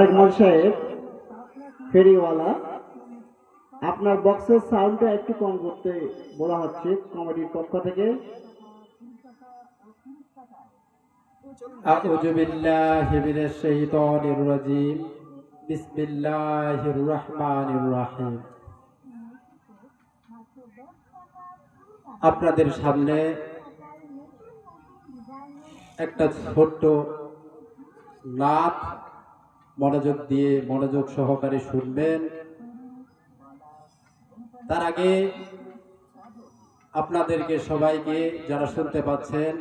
একমল সাহেব ফেরিওয়ালা, আপনার বক্সের সাউন্ডটা একটু কম করতে বলা হচ্ছে কমিটির পক্ষ থেকে। আউযু বিল্লাহি মিনাশ শাইতানির রাজীম। বিসমিল্লাহির রহমানির রহিম। আপনাদের সামনে একটা ছোট্ট নাত মনোযোগ সহকারে শুনবেন। তার আগে আপনাদেরকে সবাইকে যারা শুনতে পাচ্ছেন,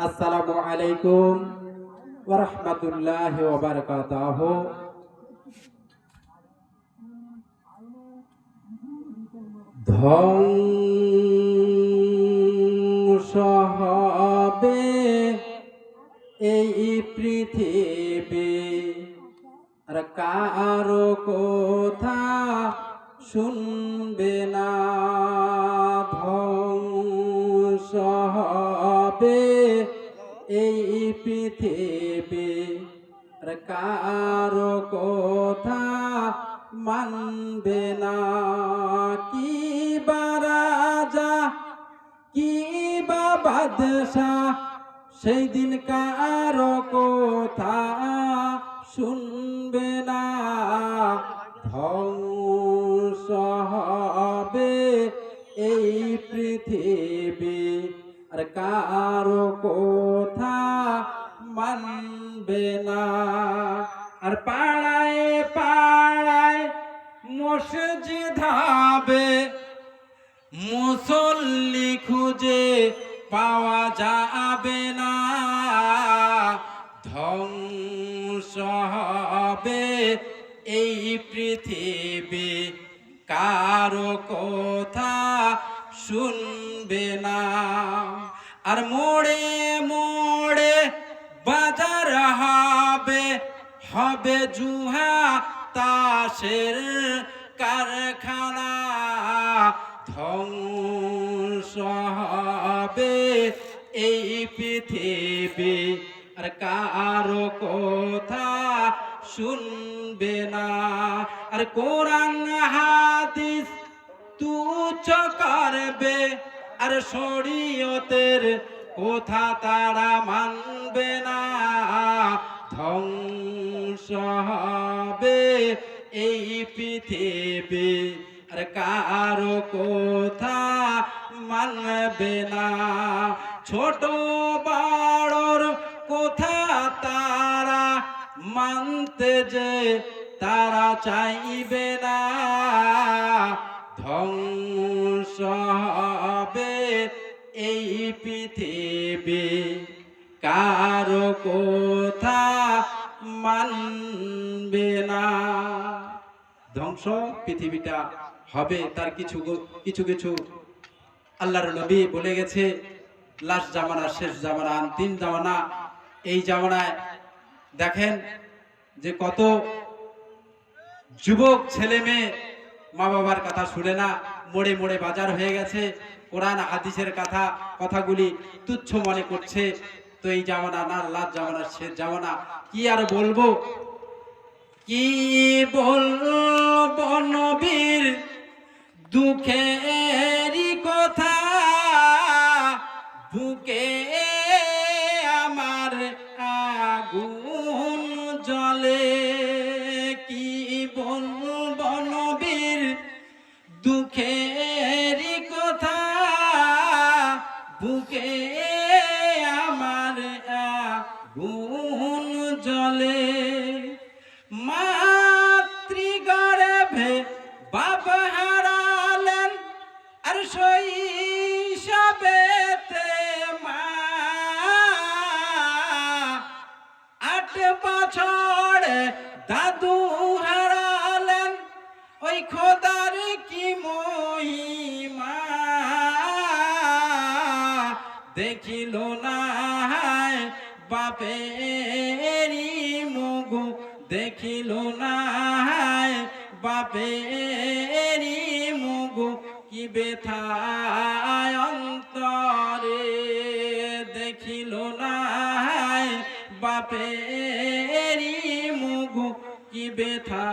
আসসালামু আলাইকুম ওয়া রাহমাতুল্লাহি ওয়া বারাকাতুহু। ধ্বংস হবে এই পৃথিবী, আর কারো কথা শুনবে না। ধ্বংস হবে এই পৃথিবী, আর কারো কথা মানবে না। কি বা রাজা, কি বা বাদশাহ, সেই দিন কারো কথা শুনবে না। ধ্বংস হবে এই পৃথিবী, আর কারো কথা মানবে না। আর পাড়ায় পাড়ায় মসজিদ হবে, মুসল্লি খুঁজে পাওয়া যাবে না। ধ্বংস হবে এই পৃথিবী, কারো কথা শুনবে না। আর মোড়ে মোড়ে বাজার হবে, হবে জুয়া তাসের কারখানা। ধ্বংস হবে এই পৃথিবী, আর কারো কথা শুনবে না। আর কোরআন হাদিস তুচ্ছ করবে, আর শরীয়তের কথা তারা মানবে না। ধ্বংস হবে এই পৃথিবী, আর কারো কথা মানবে না। ছোট বড়র কথা তারা মানতে যে তারা চাইবে না। ধ্বংস হবে এই পৃথিবী, কারো কথা মানবে না। ধ্বংস পৃথিবীটা হবে, তার কিছু কিছু আল্লাহর নবী বলে গেছে। লাস্ট জামানা, শেষ জামানা, আন্তিম জামানা। এই জামানায় দেখেন যে কত যুবক ছেলে মেয়ে মা বাবার কথা শুনে না, মোড়ে মোড়ে বাজার হয়ে গেছে, কোরআন হাদিসের কথাগুলি তুচ্ছ মনে করছে। তো এই জামানা না, লাস্ট জামানা, শেষ জামানা। কি আর বলবো, কি বলবো নবীর দুঃখেরই কথা, বুকে আমার আগুন জ্বলে। কি বলবো নবীর দুঃখেরই কথা, বুকে আমার আগুন জ্বলে। মাতৃগর্ভে বাবা হারালেন, আর শৈশবেতে মা 8 বছরে দাদু হারালেন। ওই খোদার কি মহিমা, দেখিল না বাপেরি মুগু, দেখিল না বাপেরি মুগু, কি বেথায় অন্তরে দেখিল না বাপেরি কি ব্যথা